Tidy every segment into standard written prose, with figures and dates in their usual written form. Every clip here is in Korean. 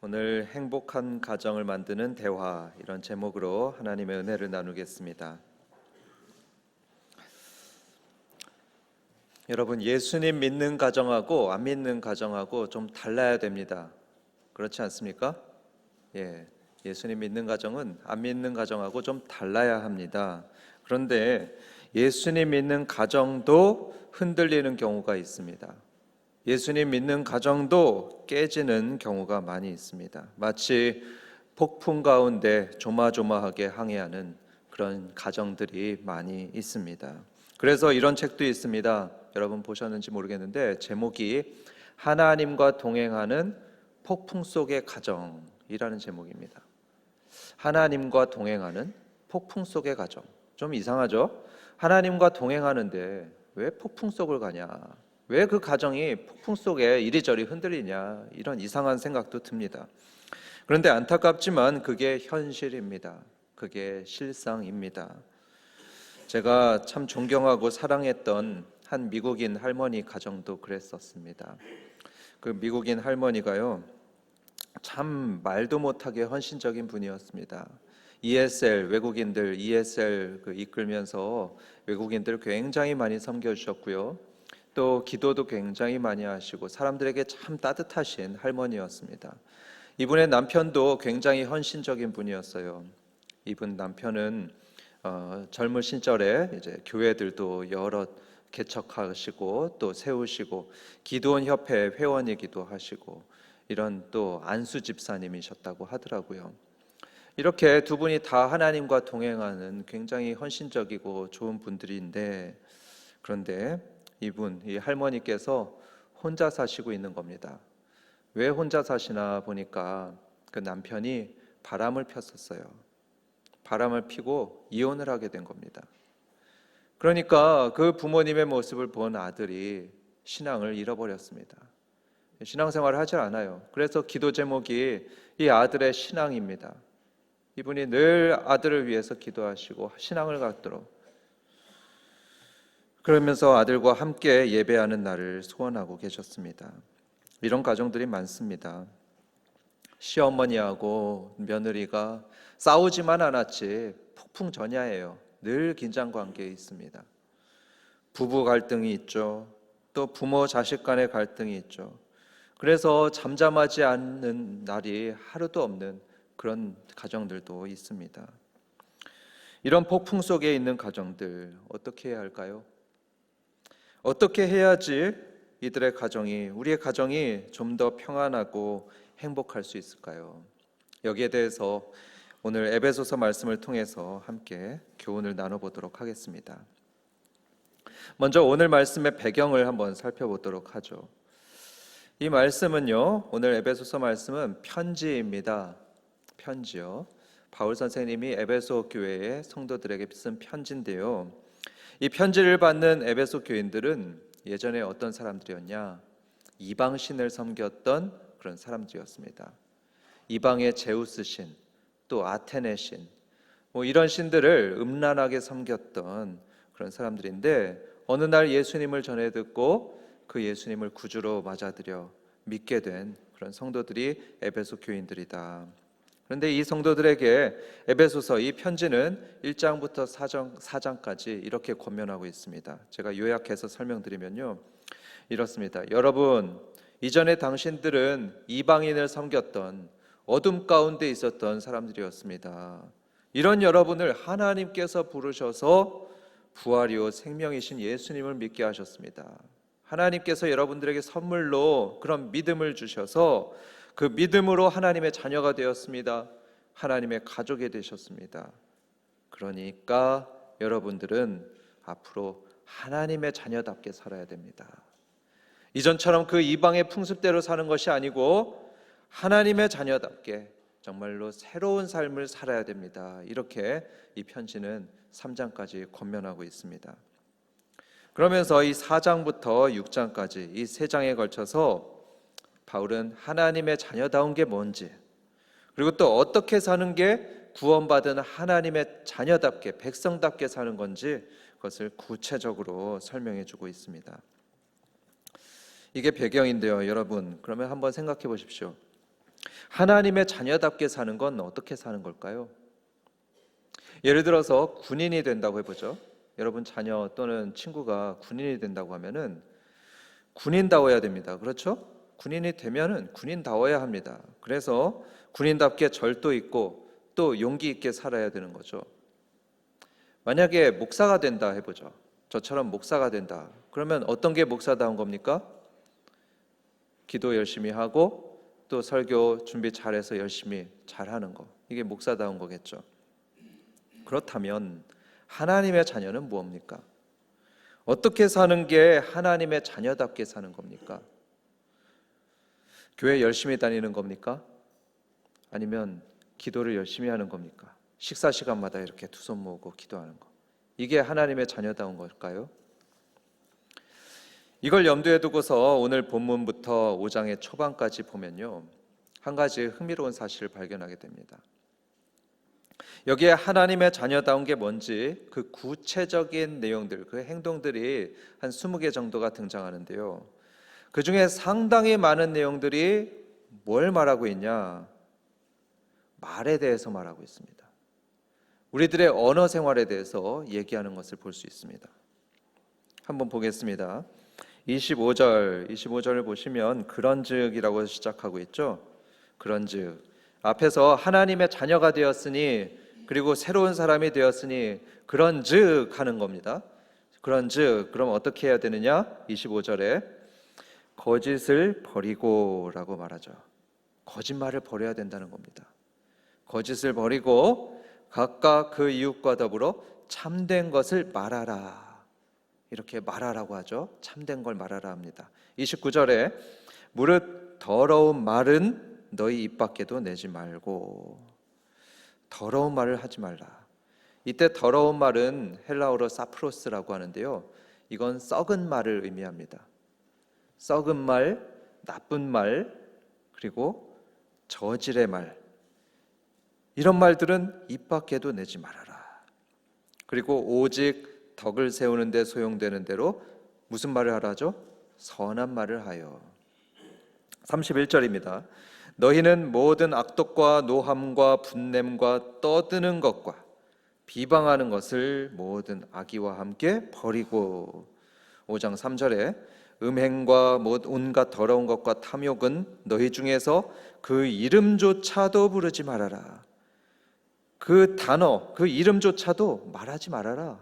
오늘 행복한 가정을 만드는 대화, 이런 제목으로 하나님의 은혜를 나누겠습니다. 여러분, 예수님 믿는 가정하고 안 믿는 가정하고 좀 달라야 됩니다. 그렇지 않습니까? 예수님 믿는 가정은 안 믿는 가정하고 좀 달라야 합니다. 그런데 예수님 믿는 가정도 흔들리는 경우가 있습니다. 예수님 믿는 가정도 깨지는 경우가 많이 있습니다. 마치 폭풍 가운데 조마조마하게 항해하는 그런 가정들이 많이 있습니다. 그래서 이런 책도 있습니다. 여러분 보셨는지 모르겠는데 제목이 하나님과 동행하는 폭풍 속의 가정이라는 제목입니다. 하나님과 동행하는 폭풍 속의 가정. 좀 이상하죠? 하나님과 동행하는데 왜 폭풍 속을 가냐? 왜 그 가정이 폭풍 속에 이리저리 흔들리냐, 이런 이상한 생각도 듭니다. 그런데 안타깝지만 그게 현실입니다. 그게 실상입니다. 제가 참 존경하고 사랑했던 한 미국인 할머니 가정도 그랬었습니다. 그 미국인 할머니가요, 참 말도 못하게 헌신적인 분이었습니다. ESL, 외국인들 ESL 이끌면서 외국인들 굉장히 많이 섬겨주셨고요, 또 기도도 굉장히 많이 하시고 사람들에게 참 따뜻하신 할머니였습니다. 이분의 남편도 굉장히 헌신적인 분이었어요. 이분 남편은 젊으신 시절에 이제 교회들도 여러 개척하시고 또 세우시고 기도원 협회 회원이기도 하시고 이런 또 안수 집사님이셨다고 하더라고요. 이렇게 두 분이 다 하나님과 동행하는 굉장히 헌신적이고 좋은 분들인데, 그런데 이 할머니께서 혼자 사시고 있는 겁니다. 왜 혼자 사시나 보니까 그 남편이 바람을 폈었어요. 바람을 피고 이혼을 하게 된 겁니다. 그러니까 그 부모님의 모습을 본 아들이 신앙을 잃어버렸습니다. 신앙생활을 하지 않아요. 그래서 기도 제목이 이 아들의 신앙입니다. 이분이 늘 아들을 위해서 기도하시고 신앙을 갖도록, 그러면서 아들과 함께 예배하는 날을 소원하고 계셨습니다. 이런 가정들이 많습니다. 시어머니하고 며느리가 싸우지만 않았지 폭풍 전야예요. 늘 긴장 관계에 있습니다. 부부 갈등이 있죠. 또 부모 자식 간의 갈등이 있죠. 그래서 잠잠하지 않는 날이 하루도 없는 그런 가정들도 있습니다. 이런 폭풍 속에 있는 가정들 어떻게 해야 할까요? 어떻게 해야지 이들의 가정이, 우리의 가정이 좀 더 평안하고 행복할 수 있을까요? 여기에 대해서 오늘 에베소서 말씀을 통해서 함께 교훈을 나눠보도록 하겠습니다. 먼저 오늘 말씀의 배경을 한번 살펴보도록 하죠. 이 말씀은요, 오늘 에베소서 말씀은 편지입니다. 편지요. 바울 선생님이 에베소 교회의 성도들에게 쓴 편지인데요, 이 편지를 받는 에베소 교인들은 예전에 어떤 사람들이었냐? 이방신을 섬겼던 그런 사람들이었습니다. 이방의 제우스 신, 또 아테네 신, 이런 신들을 음란하게 섬겼던 그런 사람들인데, 어느 날 예수님을 전해 듣고 그 예수님을 구주로 맞아들여 믿게 된 그런 성도들이 에베소 교인들이다. 그런데 이 성도들에게 에베소서 이 편지는 1장부터 4장까지 이렇게 권면하고 있습니다. 제가 요약해서 설명드리면요, 이렇습니다. 여러분, 이전에 당신들은 이방인을 섬겼던 어둠 가운데 있었던 사람들이었습니다. 이런 여러분을 하나님께서 부르셔서 부활이요 생명이신 예수님을 믿게 하셨습니다. 하나님께서 여러분들에게 선물로 그런 믿음을 주셔서 그 믿음으로 하나님의 자녀가 되었습니다. 하나님의 가족이 되셨습니다. 그러니까 여러분들은 앞으로 하나님의 자녀답게 살아야 됩니다. 이전처럼 그 이방의 풍습대로 사는 것이 아니고 하나님의 자녀답게 정말로 새로운 삶을 살아야 됩니다. 이렇게 이 편지는 3장까지 권면하고 있습니다. 그러면서 이 4장부터 6장까지 이 3장에 걸쳐서 바울은 하나님의 자녀다운 게 뭔지, 그리고 또 어떻게 사는 게 구원받은 하나님의 자녀답게 백성답게 사는 건지 그것을 구체적으로 설명해 주고 있습니다. 이게 배경인데요, 여러분, 그러면 한번 생각해 보십시오. 하나님의 자녀답게 사는 건 어떻게 사는 걸까요? 예를 들어서 군인이 된다고 해보죠. 여러분 자녀 또는 친구가 군인이 된다고 하면은 군인다워야 됩니다. 그렇죠? 군인이 되면은 군인다워야 합니다. 그래서 군인답게 절도 있고 또 용기 있게 살아야 되는 거죠. 만약에 목사가 된다 해보죠. 저처럼 목사가 된다. 그러면 어떤 게 목사다운 겁니까? 기도 열심히 하고 또 설교 준비 잘해서 열심히 잘하는 거. 이게 목사다운 거겠죠. 그렇다면 하나님의 자녀는 무엇입니까? 어떻게 사는 게 하나님의 자녀답게 사는 겁니까? 교회 열심히 다니는 겁니까? 아니면 기도를 열심히 하는 겁니까? 식사 시간마다 이렇게 두 손 모으고 기도하는 거. 이게 하나님의 자녀다운 걸까요? 이걸 염두에 두고서 오늘 본문부터 5장의 초반까지 보면요, 한 가지 흥미로운 사실을 발견하게 됩니다. 여기에 하나님의 자녀다운 게 뭔지 그 구체적인 내용들, 그 행동들이 한 20개 정도가 등장하는데요, 그 중에 상당히 많은 내용들이 뭘 말하고 있냐? 말에 대해서 말하고 있습니다. 우리들의 언어 생활에 대해서 얘기하는 것을 볼 수 있습니다. 한번 보겠습니다. 25절을 보시면 그런즉이라고 시작하고 있죠. 그런즉, 앞에서 하나님의 자녀가 되었으니, 그리고 새로운 사람이 되었으니 그런즉 하는 겁니다. 그런즉, 그럼 어떻게 해야 되느냐? 25절에 거짓을 버리고 라고 말하죠. 거짓말을 버려야 된다는 겁니다. 거짓을 버리고 각각 그 이웃과 더불어 참된 것을 말하라. 이렇게 말하라고 하죠. 참된 걸 말하라 합니다. 29절에 무릇 더러운 말은 너희 입 밖에도 내지 말고. 더러운 말을 하지 말라. 이때 더러운 말은 헬라어로 사프로스라고 하는데요, 이건 썩은 말을 의미합니다. 썩은 말, 나쁜 말, 그리고 저질의 말, 이런 말들은 입 밖에도 내지 말아라. 그리고 오직 덕을 세우는 데 소용되는 대로 무슨 말을 하라죠? 선한 말을 하여. 31절입니다. 너희는 모든 악독과 노함과 분냄과 떠드는 것과 비방하는 것을 모든 악의와 함께 버리고. 5장 3절에 음행과 온갖 더러운 것과 탐욕은 너희 중에서 그 이름조차도 부르지 말아라. 그 단어, 그 이름조차도 말하지 말아라.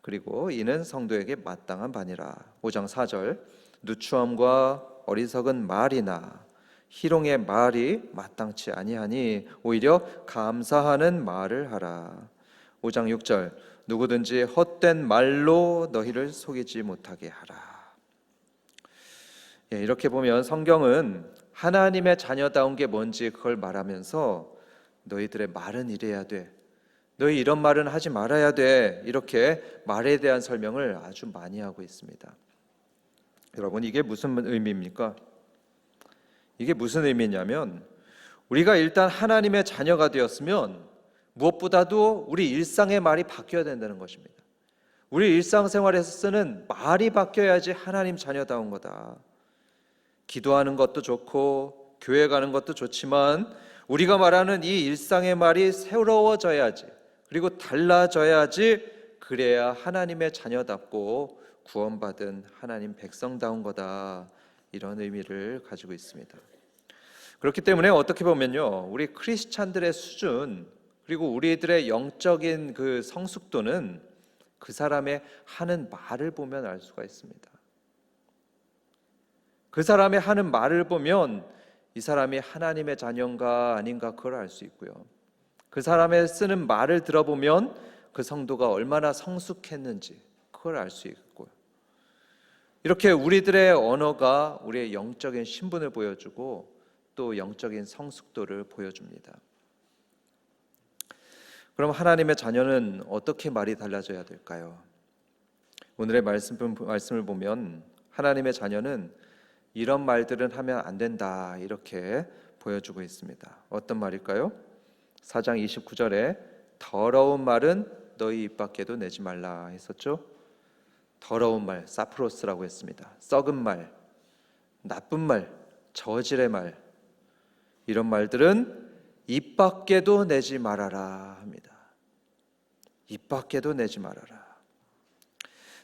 그리고 이는 성도에게 마땅한 바니라. 5장 4절 누추함과 어리석은 말이나 희롱의 말이 마땅치 아니하니 오히려 감사하는 말을 하라. 5장 6절 누구든지 헛된 말로 너희를 속이지 못하게 하라. 이렇게 보면 성경은 하나님의 자녀다운 게 뭔지 그걸 말하면서 너희들의 말은 이래야 돼, 너희 이런 말은 하지 말아야 돼, 이렇게 말에 대한 설명을 아주 많이 하고 있습니다. 여러분, 이게 무슨 의미입니까? 이게 무슨 의미냐면 우리가 일단 하나님의 자녀가 되었으면 무엇보다도 우리 일상의 말이 바뀌어야 된다는 것입니다. 우리 일상생활에서 쓰는 말이 바뀌어야지 하나님 자녀다운 거다. 기도하는 것도 좋고 교회 가는 것도 좋지만 우리가 말하는 이 일상의 말이 새로워져야지, 그리고 달라져야지, 그래야 하나님의 자녀답고 구원받은 하나님 백성다운 거다, 이런 의미를 가지고 있습니다. 그렇기 때문에 어떻게 보면요, 우리 크리스찬들의 수준, 그리고 우리들의 영적인 그 성숙도는 그 사람의 하는 말을 보면 알 수가 있습니다. 그 사람의 하는 말을 보면 이 사람이 하나님의 자녀인가 아닌가 그걸 알 수 있고요, 그 사람의 쓰는 말을 들어보면 그 성도가 얼마나 성숙했는지 그걸 알 수 있고요. 이렇게 우리들의 언어가 우리의 영적인 신분을 보여주고 또 영적인 성숙도를 보여줍니다. 그럼 하나님의 자녀는 어떻게 말이 달라져야 될까요? 오늘의 말씀을 보면 하나님의 자녀는 이런 말들은 하면 안 된다, 이렇게 보여주고 있습니다. 어떤 말일까요? 4장 29절에 더러운 말은 너희 입 밖에도 내지 말라 했었죠. 더러운 말, 사프로스라고 했습니다. 썩은 말, 나쁜 말, 저질의 말, 이런 말들은 입 밖에도 내지 말아라 합니다. 입 밖에도 내지 말아라.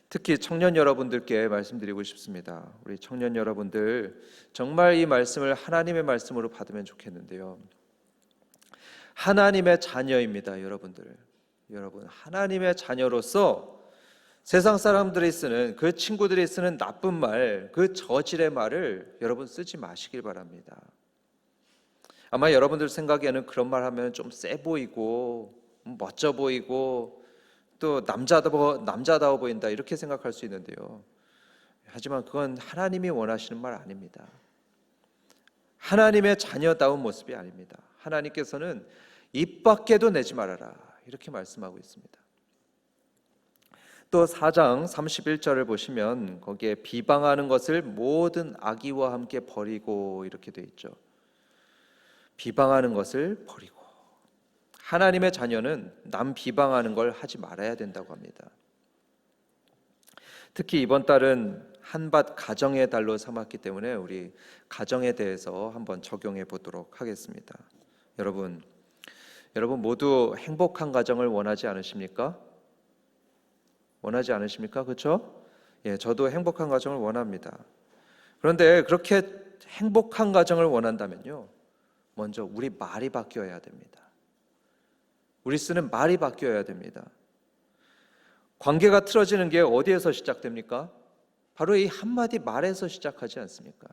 특히 청년 여러분들께 말씀드리고 싶습니다. 우리 청년 여러분들 정말 이 말씀을 하나님의 말씀으로 받으면 좋겠는데요. 하나님의 자녀입니다, 여러분들. 여러분, 하나님의 자녀로서 세상 사람들이 쓰는, 그 친구들이 쓰는 나쁜 말, 그 저질의 말을 여러분 쓰지 마시길 바랍니다. 아마 여러분들 생각에는 그런 말 하면 좀 세 보이고 멋져 보이고 또 남자다워 보인다 이렇게 생각할 수 있는데요. 하지만 그건 하나님이 원하시는 말 아닙니다. 하나님의 자녀다운 모습이 아닙니다. 하나님께서는 입 밖에도 내지 말아라 이렇게 말씀하고 있습니다. 또 4장 31절을 보시면 거기에 비방하는 것을 모든 악의와 함께 버리고 이렇게 돼 있죠. 비방하는 것을 버리고. 하나님의 자녀는 남 비방하는 걸 하지 말아야 된다고 합니다. 특히 이번 달은 한밭 가정의 달로 삼았기 때문에 우리 가정에 대해서 한번 적용해 보도록 하겠습니다. 여러분 모두 행복한 가정을 원하지 않으십니까? 원하지 않으십니까? 그렇죠? 예, 저도 행복한 가정을 원합니다. 그런데 그렇게 행복한 가정을 원한다면요, 먼저 우리 말이 바뀌어야 됩니다. 우리 쓰는 말이 바뀌어야 됩니다. 관계가 틀어지는 게 어디에서 시작됩니까? 바로 이 한마디 말에서 시작하지 않습니까?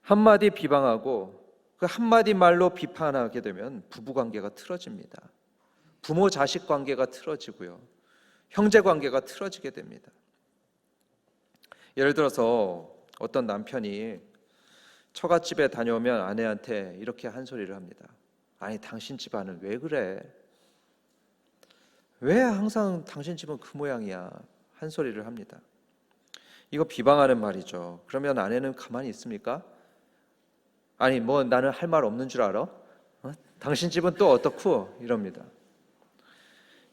한마디 비방하고 그 한마디 말로 비판하게 되면 부부관계가 틀어집니다. 부모 자식 관계가 틀어지고요, 형제 관계가 틀어지게 됩니다. 예를 들어서 어떤 남편이 처갓집에 다녀오면 아내한테 이렇게 한 소리를 합니다. 아니, 당신 집안은 왜 그래? 왜 항상 당신 집은 그 모양이야? 한 소리를 합니다. 이거 비방하는 말이죠. 그러면 아내는 가만히 있습니까? 아니, 뭐 나는 할 말 없는 줄 알아? 당신 집은 또 어떻고? 이럽니다.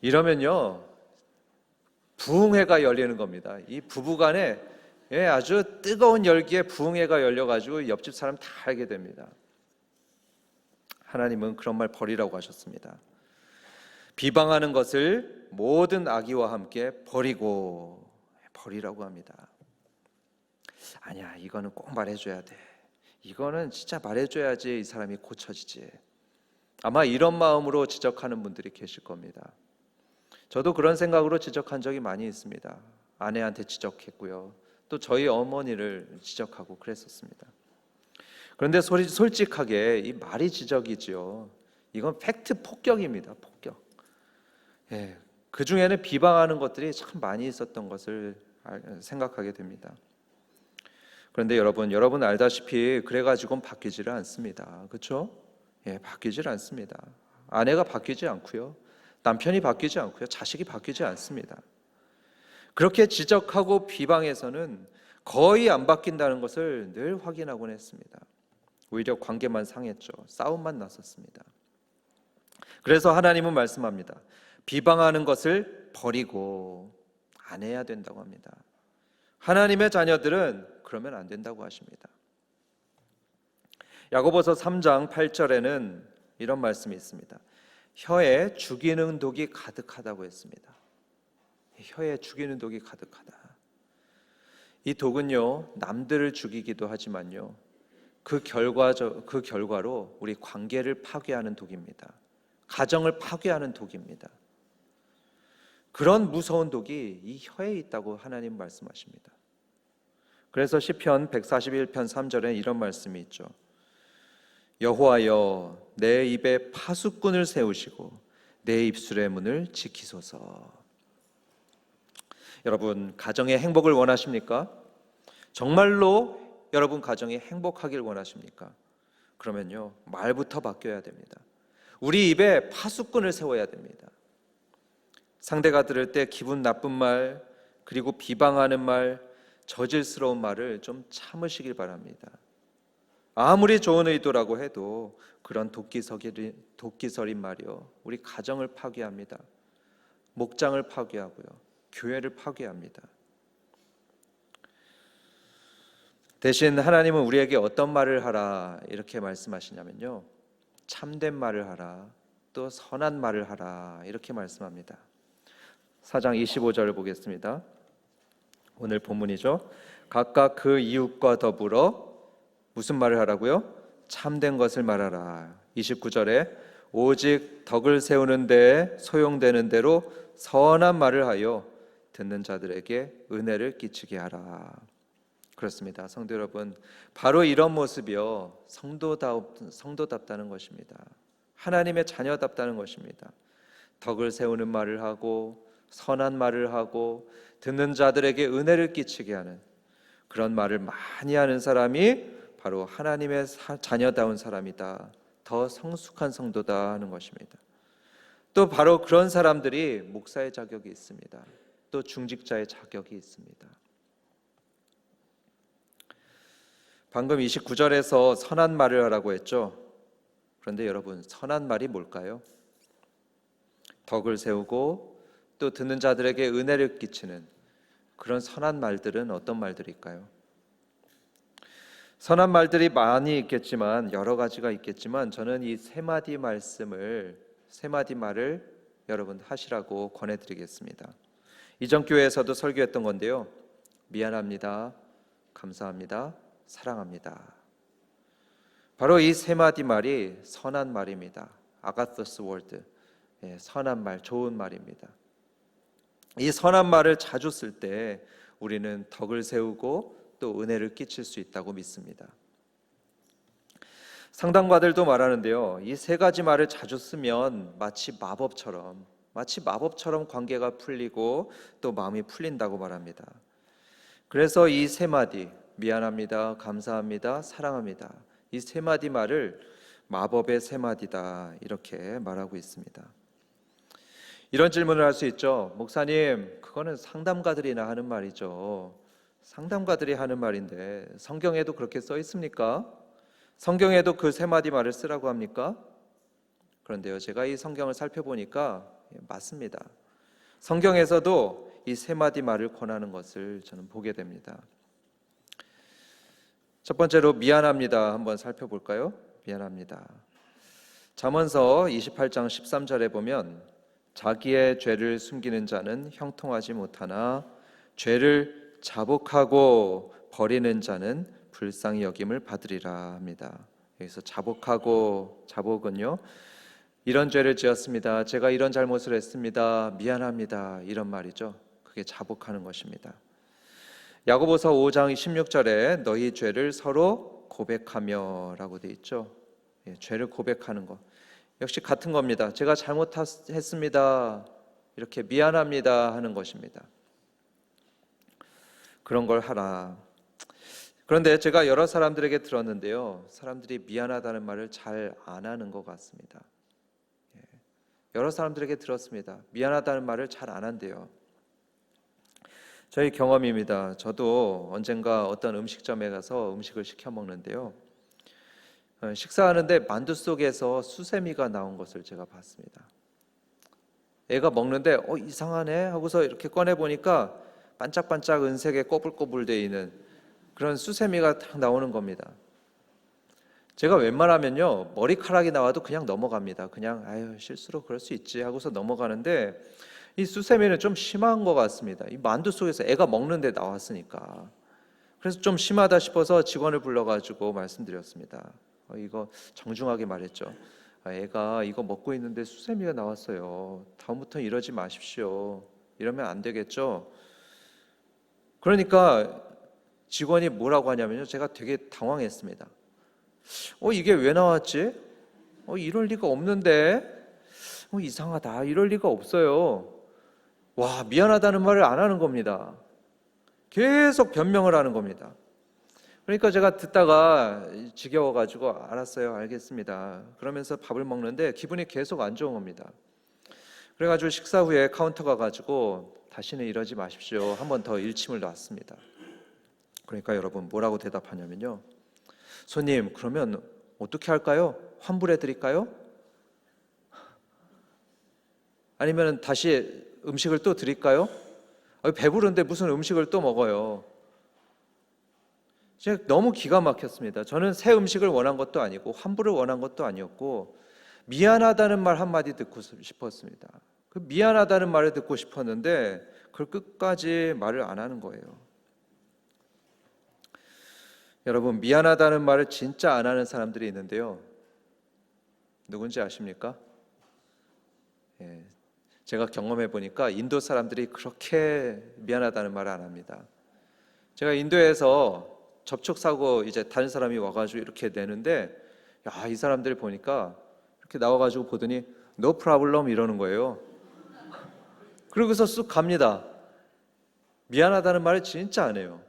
이러면요, 부흥회가 열리는 겁니다. 이 부부간에 아주 뜨거운 열기에 부흥회가 열려가지고 옆집 사람 다 알게 됩니다. 하나님은 그런 말 버리라고 하셨습니다. 비방하는 것을 모든 악의와 함께 버리라고 합니다. 아니야, 이거는 꼭 말해줘야 돼. 이거는 진짜 말해줘야지 이 사람이 고쳐지지. 아마 이런 마음으로 지적하는 분들이 계실 겁니다. 저도 그런 생각으로 지적한 적이 많이 있습니다. 아내한테 지적했고요, 또 저희 어머니를 지적하고 그랬었습니다. 그런데 솔직하게 이 말이 지적이지요. 이건 팩트 폭격입니다. 폭격. 예, 그 중에는 비방하는 것들이 참 많이 있었던 것을 생각하게 됩니다. 그런데 여러분 알다시피 그래가지고는 바뀌지를 않습니다. 그렇죠? 예, 바뀌질 않습니다. 아내가 바뀌지 않고요, 남편이 바뀌지 않고요, 자식이 바뀌지 않습니다. 그렇게 지적하고 비방해서는 거의 안 바뀐다는 것을 늘 확인하곤 했습니다. 오히려 관계만 상했죠. 싸움만 났었습니다. 그래서 하나님은 말씀합니다. 비방하는 것을 버리고 안 해야 된다고 합니다. 하나님의 자녀들은 그러면 안 된다고 하십니다. 야고보서 3장 8절에는 이런 말씀이 있습니다. 혀에 죽이는 독이 가득하다고 했습니다. 혀에 죽이는 독이 가득하다. 이 독은요, 남들을 죽이기도 하지만요, 그 결과로 우리 관계를 파괴하는 독입니다. 가정을 파괴하는 독입니다. 그런 무서운 독이 이 혀에 있다고 하나님 말씀하십니다. 그래서 시편 141편 3절에 이런 말씀이 있죠. 여호와여, 내 입에 파수꾼을 세우시고 내 입술의 문을 지키소서. 여러분, 가정의 행복을 원하십니까? 정말로 여러분 가정이 행복하길 원하십니까? 그러면요, 말부터 바뀌어야 됩니다. 우리 입에 파수꾼을 세워야 됩니다. 상대가 들을 때 기분 나쁜 말, 그리고 비방하는 말, 저질스러운 말을 좀 참으시길 바랍니다. 아무리 좋은 의도라고 해도 그런 독기설인 말이요, 우리 가정을 파괴합니다. 목장을 파괴하고요, 교회를 파괴합니다. 대신 하나님은 우리에게 어떤 말을 하라 이렇게 말씀하시냐면요, 참된 말을 하라, 또 선한 말을 하라 이렇게 말씀합니다. 4장 25절을 보겠습니다. 오늘 본문이죠. 각각 그 이웃과 더불어 무슨 말을 하라고요? 참된 것을 말하라. 29절에 오직 덕을 세우는 데에 소용되는 대로 선한 말을 하여 듣는 자들에게 은혜를 끼치게 하라. 그렇습니다. 성도 여러분, 바로 이런 모습이요 성도답다는 것입니다. 하나님의 자녀답다는 것입니다. 덕을 세우는 말을 하고 선한 말을 하고 듣는 자들에게 은혜를 끼치게 하는 그런 말을 많이 하는 사람이 바로 하나님의 자녀다운 사람이다, 더 성숙한 성도다 하는 것입니다. 또 바로 그런 사람들이 목사의 자격이 있습니다. 또 중직자의 자격이 있습니다. 방금 29절에서 선한 말을 하라고 했죠. 그런데 여러분, 선한 말이 뭘까요? 덕을 세우고 또 듣는 자들에게 은혜를 끼치는 그런 선한 말들은 어떤 말들일까요? 선한 말들이 많이 있겠지만, 여러 가지가 있겠지만, 저는 이 세 마디 말을 여러분 하시라고 권해드리겠습니다. 이전 교회에서도 설교했던 건데요, 미안합니다, 감사합니다, 사랑합니다. 바로 이 세 마디 말이 선한 말입니다. 아가토스 월드, 선한 말, 좋은 말입니다. 이 선한 말을 자주 쓸 때 우리는 덕을 세우고 또 은혜를 끼칠 수 있다고 믿습니다. 상담가들도 말하는데요, 이 세 가지 말을 자주 쓰면 마치 마법처럼 관계가 풀리고 또 마음이 풀린다고 말합니다. 그래서 이 세 마디, 미안합니다, 감사합니다, 사랑합니다, 이 세 마디 말을 마법의 세 마디다 이렇게 말하고 있습니다. 이런 질문을 할 수 있죠. 목사님, 그거는 상담가들이나 하는 말이죠. 상담가들이 하는 말인데 성경에도 그렇게 써 있습니까? 성경에도 그 세 마디 말을 쓰라고 합니까? 그런데요, 제가 이 성경을 살펴보니까 맞습니다. 성경에서도 이 세 마디 말을 권하는 것을 저는 보게 됩니다. 첫 번째로 미안합니다 한번 살펴볼까요? 미안합니다. 잠언서 28장 13절에 보면 자기의 죄를 숨기는 자는 형통하지 못하나 죄를 자복하고 버리는 자는 불쌍히 여김을 받으리라 합니다. 여기서 자복은요, 이런 죄를 지었습니다, 제가 이런 잘못을 했습니다, 미안합니다, 이런 말이죠. 그게 자복하는 것입니다. 야고보서 5장 16절에 너희 죄를 서로 고백하며 라고 되어 있죠. 죄를 고백하는 것 역시 같은 겁니다. 제가 잘못했습니다, 이렇게 미안합니다 하는 것입니다. 그런 걸 하라. 그런데 제가 여러 사람들에게 들었는데요, 사람들이 미안하다는 말을 잘 안 하는 것 같습니다. 여러 사람들에게 들었습니다. 미안하다는 말을 잘 안 한대요. 저희 경험입니다. 저도 언젠가 어떤 음식점에 가서 음식을 시켜 먹는데요, 식사하는데 만두 속에서 수세미가 나온 것을 제가 봤습니다. 애가 먹는데 이상하네 하고서 이렇게 꺼내 보니까 반짝반짝 은색에 꼬불꼬불 되어 있는 그런 수세미가 딱 나오는 겁니다. 제가 웬만하면요, 머리카락이 나와도 그냥 넘어갑니다. 그냥 아유 실수로 그럴 수 있지 하고서 넘어가는데 이 수세미는 좀 심한 것 같습니다. 이 만두 속에서 애가 먹는데 나왔으니까. 그래서 좀 심하다 싶어서 직원을 불러가지고 말씀드렸습니다. 이거 정중하게 말했죠. 애가 이거 먹고 있는데 수세미가 나왔어요. 다음부터는 이러지 마십시오. 이러면 안 되겠죠. 그러니까 직원이 뭐라고 하냐면요, 제가 되게 당황했습니다. 이게 왜 나왔지? 이럴 리가 없는데, 이상하다, 이럴 리가 없어요. 와, 미안하다는 말을 안 하는 겁니다. 계속 변명을 하는 겁니다. 그러니까 제가 듣다가 지겨워가지고 알았어요, 알겠습니다, 그러면서 밥을 먹는데 기분이 계속 안 좋은 겁니다. 그래가지고 식사 후에 카운터 가가지고 다시는 이러지 마십시오, 한 번 더 일침을 놨습니다. 그러니까 여러분 뭐라고 대답하냐면요, 손님, 그러면 어떻게 할까요? 환불해 드릴까요? 아니면 다시 음식을 또 드릴까요? 배부른데 무슨 음식을 또 먹어요? 제가 너무 기가 막혔습니다. 저는 새 음식을 원한 것도 아니고 환불을 원한 것도 아니었고 미안하다는 말 한마디 듣고 싶었습니다. 그 미안하다는 말을 듣고 싶었는데 그걸 끝까지 말을 안 하는 거예요. 여러분, 미안하다는 말을 진짜 안 하는 사람들이 있는데요. 누군지 아십니까? 예, 제가 경험해 보니까 인도 사람들이 그렇게 미안하다는 말을 안 합니다. 제가 인도에서 접촉사고 이제 다른 사람이 와가지고 이렇게 내는데, 야, 이 사람들 보니까 이렇게 나와가지고 보더니 no problem 이러는 거예요. 그러고서 쑥 갑니다. 미안하다는 말을 진짜 안 해요.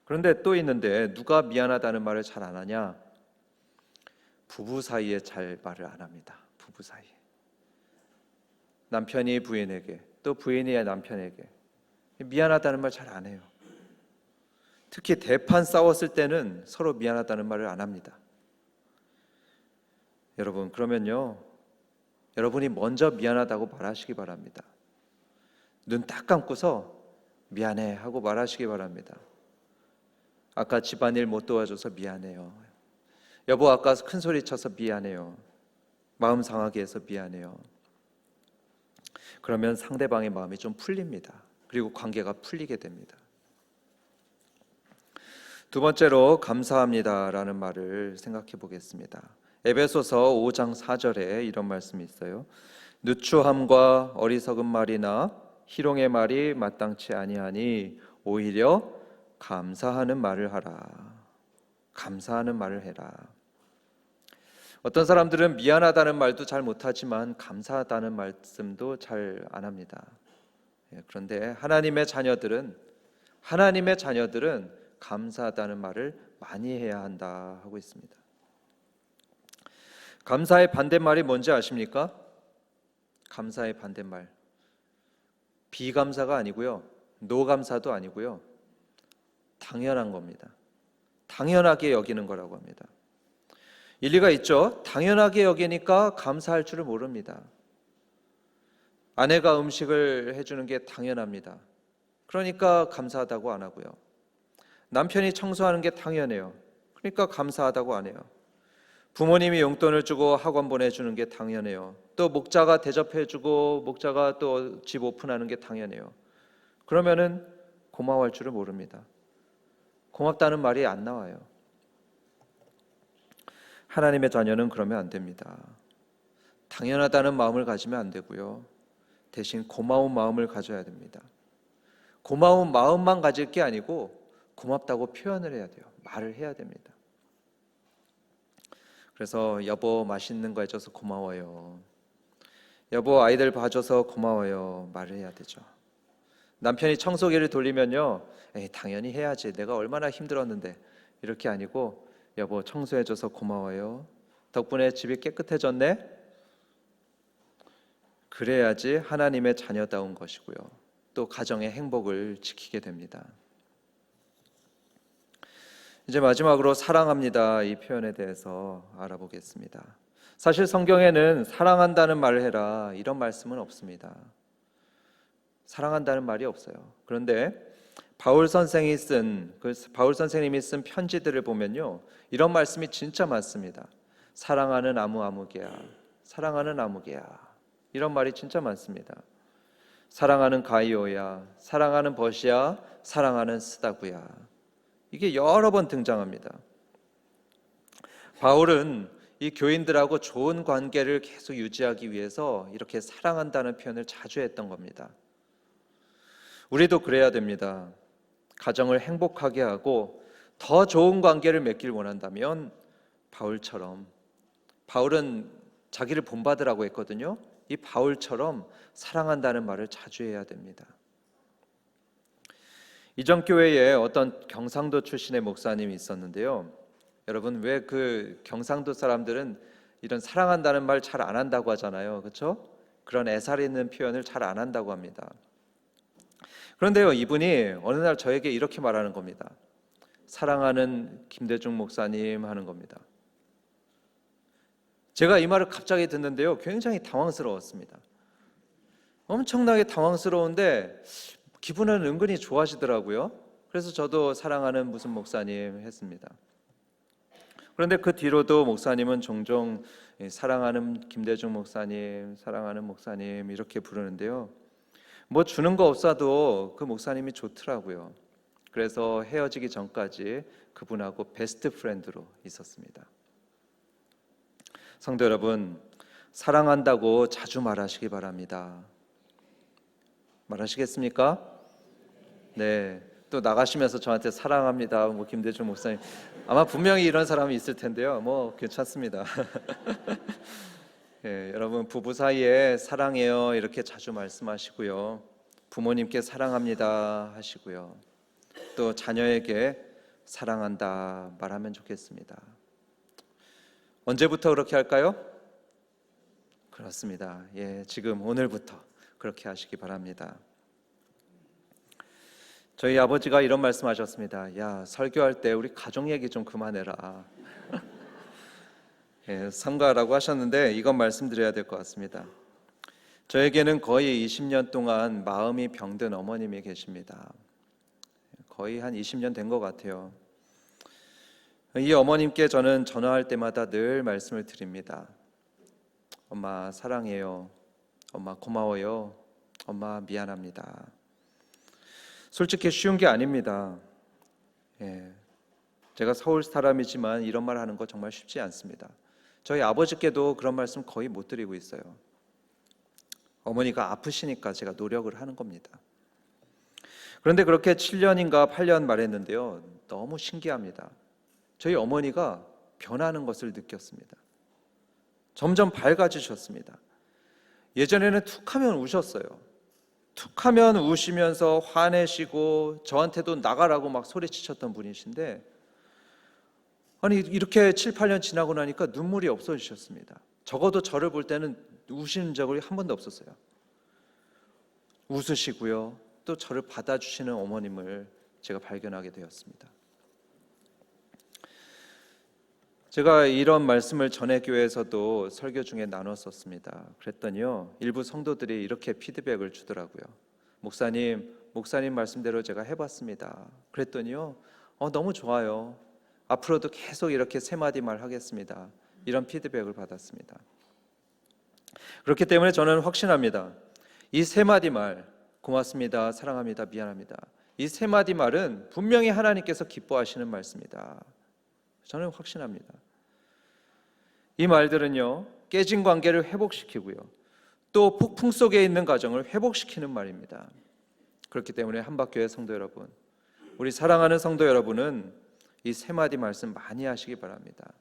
그런데 또 있는데 누가 미안하다는 말을 잘 안 하냐? 부부 사이에 잘 말을 안 합니다. 부부 사이에. 남편이 부인에게, 또 부인이 남편에게 미안하다는 말 잘 안 해요. 특히 대판 싸웠을 때는 서로 미안하다는 말을 안 합니다. 여러분, 그러면요, 여러분이 먼저 미안하다고 말하시기 바랍니다. 눈 딱 감고서 미안해 하고 말하시기 바랍니다. 아까 집안일 못 도와줘서 미안해요. 여보, 아까 큰 소리 쳐서 미안해요. 마음 상하게 해서 미안해요. 그러면 상대방의 마음이 좀 풀립니다. 그리고 관계가 풀리게 됩니다. 두 번째로 감사합니다라는 말을 생각해 보겠습니다. 에베소서 5장 4절에 이런 말씀이 있어요. 누추함과 어리석은 말이나 희롱의 말이 마땅치 아니하니 오히려 감사하는 말을 하라. 감사하는 말을 해라. 어떤 사람들은 미안하다는 말도 잘 못하지만 감사하다는 말씀도 잘 안 합니다. 그런데 하나님의 자녀들은 감사하다는 말을 많이 해야 한다 하고 있습니다. 감사의 반대말이 뭔지 아십니까? 감사의 반대말, 비감사가 아니고요, 노감사도 아니고요, 당연한 겁니다. 당연하게 여기는 거라고 합니다. 일리가 있죠. 당연하게 여기니까 감사할 줄을 모릅니다. 아내가 음식을 해주는 게 당연합니다. 그러니까 감사하다고 안 하고요. 남편이 청소하는 게 당연해요. 그러니까 감사하다고 안 해요. 부모님이 용돈을 주고 학원 보내주는 게 당연해요. 또 목자가 대접해주고 목자가 또 집 오픈하는 게 당연해요. 그러면은 고마워할 줄을 모릅니다. 고맙다는 말이 안 나와요. 하나님의 자녀는 그러면 안 됩니다. 당연하다는 마음을 가지면 안 되고요. 대신 고마운 마음을 가져야 됩니다. 고마운 마음만 가질 게 아니고 고맙다고 표현을 해야 돼요. 말을 해야 됩니다. 그래서 여보 맛있는 거 해줘서 고마워요. 여보 아이들 봐줘서 고마워요. 말을 해야 되죠. 남편이 청소기를 돌리면요, 에이, 당연히 해야지. 내가 얼마나 힘들었는데. 이렇게 아니고 여보 청소해줘서 고마워요. 덕분에 집이 깨끗해졌네. 그래야지 하나님의 자녀다운 것이고요. 또 가정의 행복을 지키게 됩니다. 이제 마지막으로 사랑합니다 이 표현에 대해서 알아보겠습니다. 사실 성경에는 사랑한다는 말을 해라 이런 말씀은 없습니다. 사랑한다는 말이 없어요. 그런데 바울 선생님이 쓴 편지들을 보면요, 이런 말씀이 진짜 많습니다. 사랑하는 아무개야, 사랑하는 아무개야, 이런 말이 진짜 많습니다. 사랑하는 가이오야, 사랑하는 버시야, 사랑하는 스다구야. 이게 여러 번 등장합니다. 바울은 이 교인들하고 좋은 관계를 계속 유지하기 위해서 이렇게 사랑한다는 표현을 자주 했던 겁니다. 우리도 그래야 됩니다. 가정을 행복하게 하고 더 좋은 관계를 맺길 원한다면 바울처럼, 바울은 자기를 본받으라고 했거든요. 이 바울처럼 사랑한다는 말을 자주 해야 됩니다. 이전 교회에 어떤 경상도 출신의 목사님이 있었는데요. 여러분, 왜 그 경상도 사람들은 이런 사랑한다는 말 잘 안 한다고 하잖아요. 그렇죠? 그런 애살 있는 표현을 잘 안 한다고 합니다. 그런데요, 이분이 어느 날 저에게 이렇게 말하는 겁니다. 사랑하는 김대중 목사님 하는 겁니다. 제가 이 말을 갑자기 듣는데요, 굉장히 당황스러웠습니다. 엄청나게 당황스러운데 기분은 은근히 좋아지더라고요. 그래서 저도 사랑하는 무슨 목사님 했습니다. 그런데 그 뒤로도 목사님은 종종 사랑하는 김대중 목사님, 사랑하는 목사님 이렇게 부르는데요. 뭐 주는 거 없어도 그 목사님이 좋더라고요. 그래서 헤어지기 전까지 그분하고 베스트 프렌드로 있었습니다. 성도 여러분, 사랑한다고 자주 말하시기 바랍니다. 말하시겠습니까? 네. 또 나가시면서 저한테 사랑합니다. 뭐 김대중 목사님 아마 분명히 이런 사람이 있을 텐데요. 뭐 괜찮습니다. 예, 여러분 부부 사이에 사랑해요 이렇게 자주 말씀하시고요. 부모님께 사랑합니다 하시고요. 또 자녀에게 사랑한다 말하면 좋겠습니다. 언제부터 그렇게 할까요? 그렇습니다. 예, 지금 오늘부터 그렇게 하시기 바랍니다. 저희 아버지가 이런 말씀하셨습니다. 야, 설교할 때 우리 가족 얘기 좀 그만해라. 예, 삼가라고 하셨는데 이건 말씀드려야 될 것 같습니다. 저에게는 거의 20년 동안 마음이 병든 어머님이 계십니다. 거의 한 20년 된 것 같아요. 이 어머님께 저는 전화할 때마다 늘 말씀을 드립니다. 엄마 사랑해요. 엄마 고마워요. 엄마 미안합니다. 솔직히 쉬운 게 아닙니다. 예, 제가 서울 사람이지만 이런 말 하는 거 정말 쉽지 않습니다. 저희 아버지께도 그런 말씀 거의 못 드리고 있어요. 어머니가 아프시니까 제가 노력을 하는 겁니다. 그런데 그렇게 7년인가 8년 말했는데요. 너무 신기합니다. 저희 어머니가 변하는 것을 느꼈습니다. 점점 밝아지셨습니다. 예전에는 툭하면 우셨어요. 툭하면 우시면서 화내시고 저한테도 나가라고 막 소리치셨던 분이신데 아니 이렇게 7, 8년 지나고 나니까 눈물이 없어지셨습니다. 적어도 저를 볼 때는 우시는 적이 한 번도 없었어요. 웃으시고요. 또 저를 받아주시는 어머님을 제가 발견하게 되었습니다. 제가 이런 말씀을 전에 교회에서도 설교 중에 나눴었습니다. 그랬더니요, 일부 성도들이 이렇게 피드백을 주더라고요. 목사님 말씀대로 제가 해봤습니다. 그랬더니요, 너무 좋아요. 앞으로도 계속 이렇게 세 마디 말 하겠습니다. 이런 피드백을 받았습니다. 그렇기 때문에 저는 확신합니다. 이 세 마디 말, 고맙습니다, 사랑합니다, 미안합니다. 이 세 마디 말은 분명히 하나님께서 기뻐하시는 말씀이다. 저는 확신합니다. 이 말들은요, 깨진 관계를 회복시키고요, 또 폭풍 속에 있는 가정을 회복시키는 말입니다. 그렇기 때문에 한박교회 성도 여러분, 우리 사랑하는 성도 여러분은 이 세 마디 말씀 많이 하시기 바랍니다.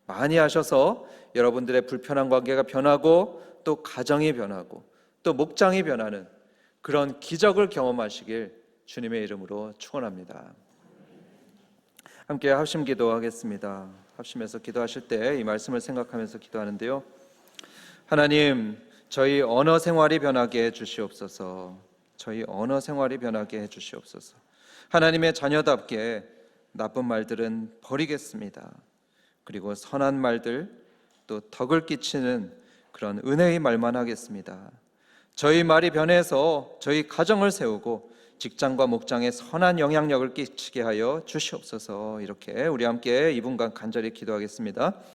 많이 하셔서 여러분들의 불편한 관계가 변하고 또 가정이 변하고 또 목장이 변하는 그런 기적을 경험하시길 주님의 이름으로 축원합니다. 함께 합심 기도하겠습니다. 합심해서 기도하실 때 이 말씀을 생각하면서 기도하는데요. 하나님, 저희 언어 생활이 변하게 해주시옵소서. 저희 언어 생활이 변하게 해주시옵소서. 하나님의 자녀답게 나쁜 말들은 버리겠습니다. 그리고 선한 말들, 또 덕을 끼치는 그런 은혜의 말만 하겠습니다. 저희 말이 변해서 저희 가정을 세우고 직장과 목장에 선한 영향력을 끼치게 하여 주시옵소서. 이렇게 우리 함께 2분간 간절히 기도하겠습니다.